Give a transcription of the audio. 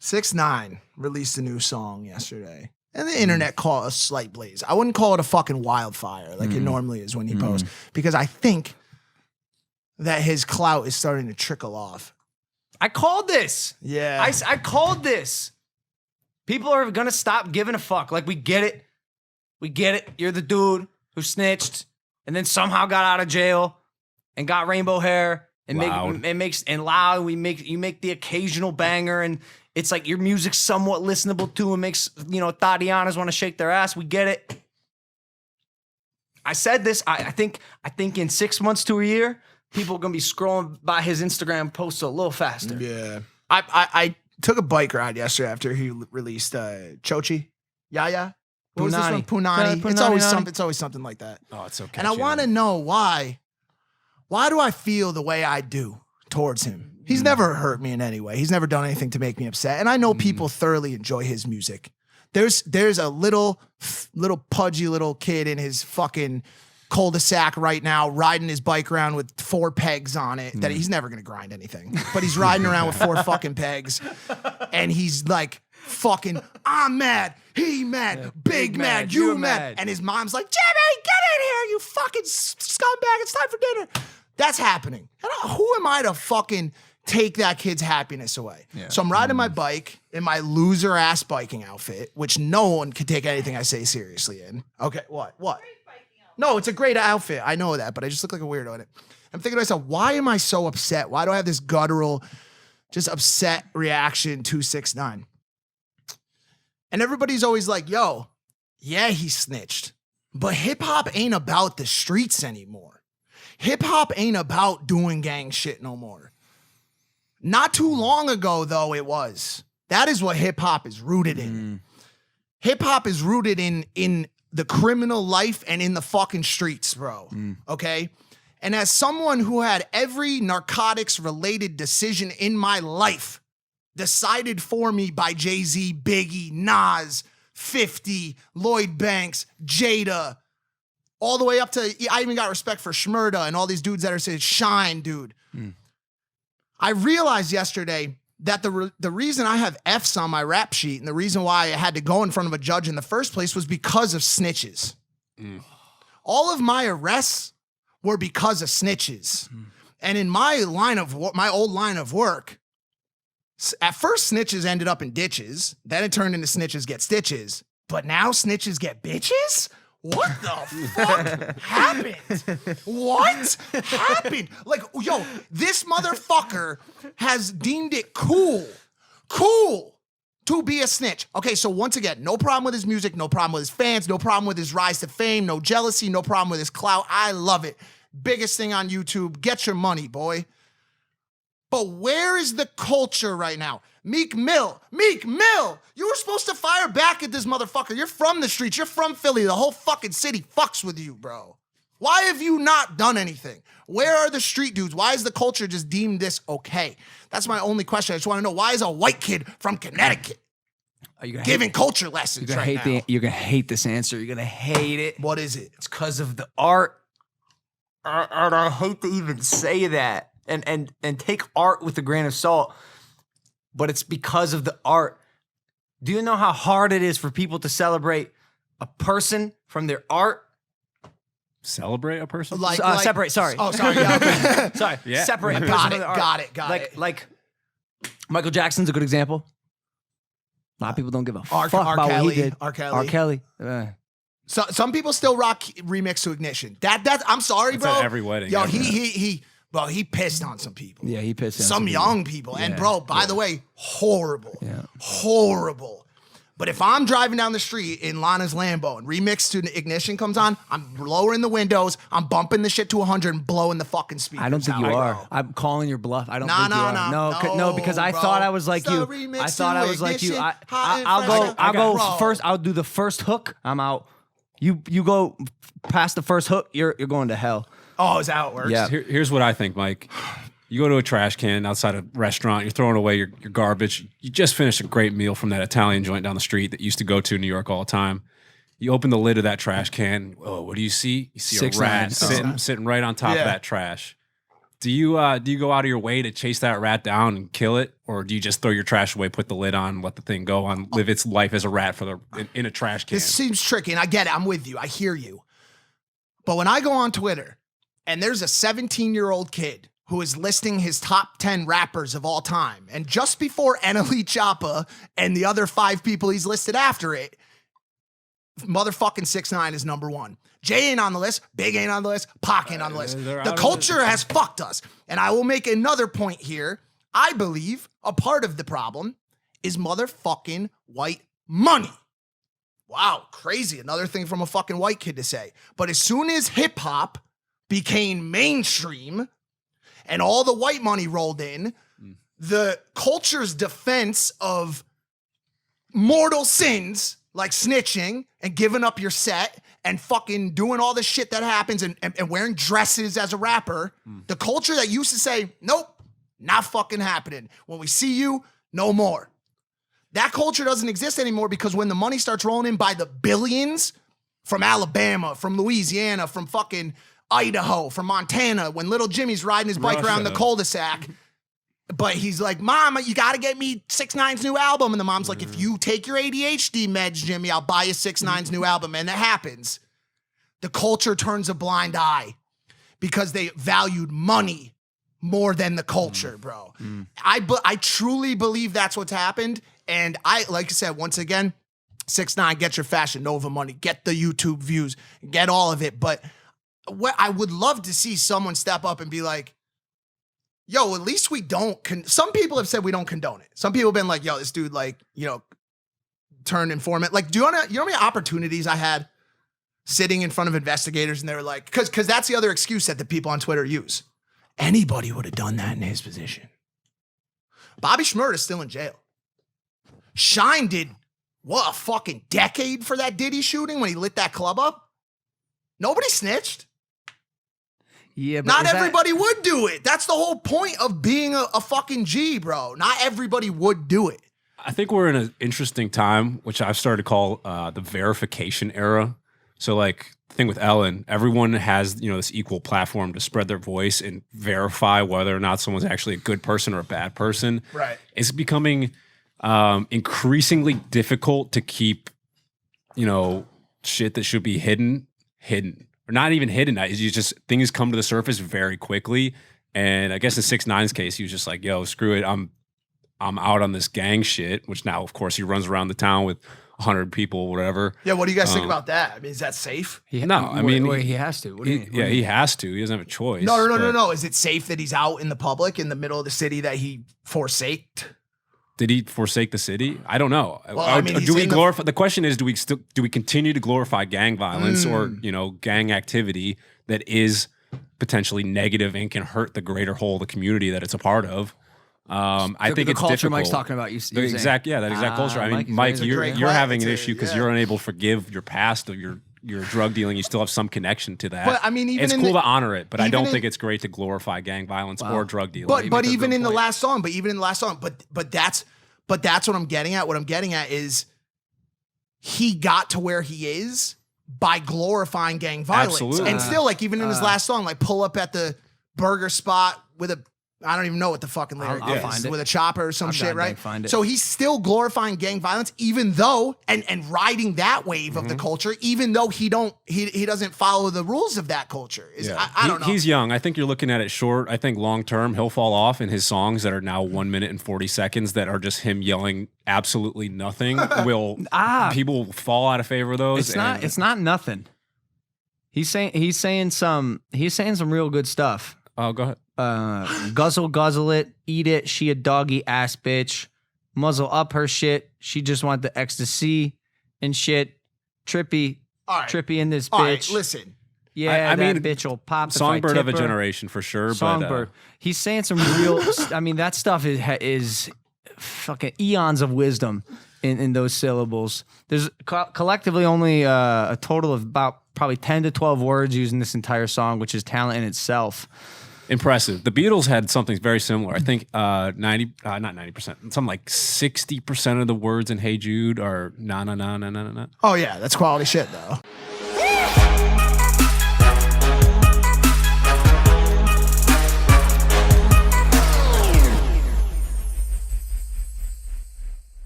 6ix9INE released a new song yesterday. And the internet caught a slight blaze. I wouldn't call it a fucking wildfire like it normally is when he posts. Because I think that his clout is starting to trickle off. I called this. Yeah. I called this. People are going to stop giving a fuck. Like, we get it. We get it. You're the dude who snitched and then somehow got out of jail and got rainbow hair and loud. You make the occasional banger, and it's like your music's somewhat listenable too and makes, you know, Tatianas want to shake their ass. We get it. I said this. I think in 6 months to a year, people are gonna be scrolling by his Instagram posts a little faster. Yeah. I took a bike ride yesterday after he released Chochi. Yaya. What was this one? Punani. It's always something like that. Oh, it's okay. And I want to know why. Why do I feel the way I do towards him? He's never hurt me in any way. He's never done anything to make me upset. And I know people thoroughly enjoy his music. There's a little pudgy little kid in his fucking cul-de-sac right now riding his bike around with 4 pegs on it that he's never going to grind anything. But he's riding around with 4 fucking pegs. And he's like, fucking, I'm mad, he mad, big mad, you mad. And his mom's like, Jimmy, get in here, you fucking scumbag, it's time for dinner. That's happening. And who am I to fucking take that kid's happiness away? Yeah. So I'm riding my bike in my loser ass biking outfit, which no one could take anything I say seriously in. Okay, what? No, it's a great outfit. I know that, but I just look like a weirdo in it. I'm thinking to myself, why am I so upset? Why do I have this guttural, just upset reaction to 6ix9ine? And everybody's always like, yo, yeah, he snitched, but hip hop ain't about the streets anymore. Hip hop ain't about doing gang shit no more. Not too long ago, though, it was. That is what hip hop is rooted in. Hip hop is rooted in the criminal life and in the fucking streets, bro. Okay? And as someone who had every narcotics related decision in my life decided for me by Jay-Z, Biggie, Nas, 50, Lloyd Banks, Jada, all the way up to, I even got respect for Shmurda and all these dudes that are saying, Shine, dude. I realized yesterday that the reason I have F's on my rap sheet and the reason why I had to go in front of a judge in the first place was because of snitches. All of my arrests were because of snitches. And in my old line of work, at first snitches ended up in ditches. Then it turned into snitches get stitches. But now snitches get bitches? What the fuck happened? What happened? Like, yo, this motherfucker has deemed it cool to be a snitch. Okay, so once again, no problem with his music, no problem with his fans, no problem with his rise to fame, no jealousy, no problem with his clout. I love it. Biggest thing on YouTube, get your money, boy. But where is the culture right now? Meek Mill, you were supposed to fire back at this motherfucker. You're from the streets. You're from Philly. The whole fucking city fucks with you, bro. Why have you not done anything? Where are the street dudes? Why is the culture just deemed this okay? That's my only question. I just want to know, why is a white kid from Connecticut giving culture lessons right now? You're going to hate this answer. You're going to hate it. What is it? It's because of the art. And I hate to even say that. And take art with a grain of salt. But it's because of the art. Do you know how hard it is for people to celebrate a person from their art? Celebrate a person? Separate, sorry. Oh, sorry. Yeah, okay. Sorry. Yeah. Separate a person Got from it, their art. got it. Like Michael Jackson's a good example. A lot of people don't give a fuck R. about Kelly, what he did. R. R. Kelly. So some people still rock Remix to Ignition. That I'm sorry, It's bro. at every wedding. Yo, ever. he pissed on some people. Yeah, he pissed on some young people. And bro, by the way, horrible. Yeah. Horrible. But if I'm driving down the street in Lana's Lambo and Remix to Ignition comes on, I'm lowering the windows, I'm bumping the shit to 100 and blowing the fucking speakers. I don't think you are. Bro. I'm calling your bluff. I don't think you are. No, because I bro. thought I was like you. Remix I thought I was like you. Ignition, I'll go bro. first. I'll do the first hook. I'm out. You go past the first hook. You're going to hell. Oh, is that how it works? Yeah. Here's what I think, Mike. You go to a trash can outside a restaurant, you're throwing away your garbage. You just finished a great meal from that Italian joint down the street that you used to go to in New York all the time. You open the lid of that trash can. Oh, what do you see? You see a rat sitting right on top of that trash. Do you go out of your way to chase that rat down and kill it, or do you just throw your trash away, put the lid on, let the thing go on, live its life as a rat in a trash can? This seems tricky, and I get it. I'm with you. I hear you. But when I go on Twitter and there's a 17-year-old kid who is listing his top 10 rappers of all time, and just before NLE Choppa and the other 5 people he's listed after it, motherfucking 6ix9ine is number 1. Jay ain't on the list, Big ain't on the list, Pac ain't on the list. The culture has fucked us. And I will make another point here. I believe a part of the problem is motherfucking white money. Wow, crazy. Another thing from a fucking white kid to say. But as soon as hip hop became mainstream and all the white money rolled in, the culture's defense of mortal sins like snitching and giving up your set and fucking doing all the shit that happens and wearing dresses as a rapper, the culture that used to say, nope, not fucking happening. When we see you, no more. That culture doesn't exist anymore because when the money starts rolling in by the billions from Alabama, from Louisiana, from fucking Idaho, from Montana, when little Jimmy's riding his bike around the cul-de-sac, but he's like, Mom, you got to get me 6ix9ine's new album. And the mom's like, if you take your ADHD meds, Jimmy, I'll buy you 6ix9ine's new album. And that happens. The culture turns a blind eye because they valued money more than the culture, bro. I truly believe that's what's happened. And like I said, once again, 6ix9ine, get your Fashion Nova money, get the YouTube views, get all of it. But what I would love to see someone step up and be like, yo, at least we don't. Some people have said we don't condone it. Some people have been like, yo, this dude, like, you know, turned informant. Like, you know how many opportunities I had sitting in front of investigators and they were like, because that's the other excuse that the people on Twitter use. Anybody would have done that in his position. Bobby Shmurda is still in jail. Shine did, what, a fucking decade for that Diddy shooting when he lit that club up? Nobody snitched. Yeah, but not everybody would do it. That's the whole point of being a fucking G, bro. Not everybody would do it. I think we're in an interesting time, which I've started to call the verification era. So, like, the thing with Ellen, everyone has, you know, this equal platform to spread their voice and verify whether or not someone's actually a good person or a bad person. Right. It's becoming increasingly difficult to keep, you know, shit that should be hidden. Or not even hidden. It's just things come to the surface very quickly. And I guess in 6ix9ine's case, he was just like, yo, screw it. I'm out on this gang shit, which now, of course, he runs around the town with 100 people, whatever. Yeah, what do you guys think about that? I mean, is that safe? He has to. What do you mean? He has to. He doesn't have a choice. No. Is it safe that he's out in the public in the middle of the city that he forsaked? Did he forsake the city? I don't know. Well, I mean, do we glorify? The question is, do we continue to glorify gang violence or, you know, gang activity that is potentially negative and can hurt the greater whole of the community that it's a part of? I think the it's culture difficult. Mike's talking about. That exact culture. I mean, Mike, you're having an issue because you're unable to forgive your past of your drug dealing. You still have some connection to that. But I mean, even it's cool to honor it, but I don't think it's great to glorify gang violence or drug dealing. But even in the last song, but that's what I'm getting at. What I'm getting at is he got to where he is by glorifying gang violence. Absolutely. And still, like, even in his last song, like, pull up at the burger spot with I don't even know what the fucking lyric I'll is. find it. With a chopper or some shit, right? Find it. So he's still glorifying gang violence, even though, and riding that wave of the culture, even though he doesn't follow the rules of that culture. I don't know. He's young. I think you're looking at it short. I think long term, he'll fall off in his songs that are now 1 minute and 40 seconds that are just him yelling absolutely nothing. People will fall out of favor of those. It's not nothing. He's saying some real good stuff. Oh, go ahead. Guzzle it, eat it. She a doggy ass bitch. Muzzle up her shit. She just want the ecstasy and shit. Trippy in this bitch. All right, listen. Yeah, I mean, bitch will pop. Songbird of a generation for sure. Songbird. He's saying some real. I mean, that stuff is fucking eons of wisdom in those syllables. There's collectively only a total of about probably 10 to 12 words used in this entire song, which is talent in itself. Impressive. The Beatles had something very similar. I think not 90%, something like 60% of the words in Hey Jude are na na na na na na. Oh yeah, that's quality shit though.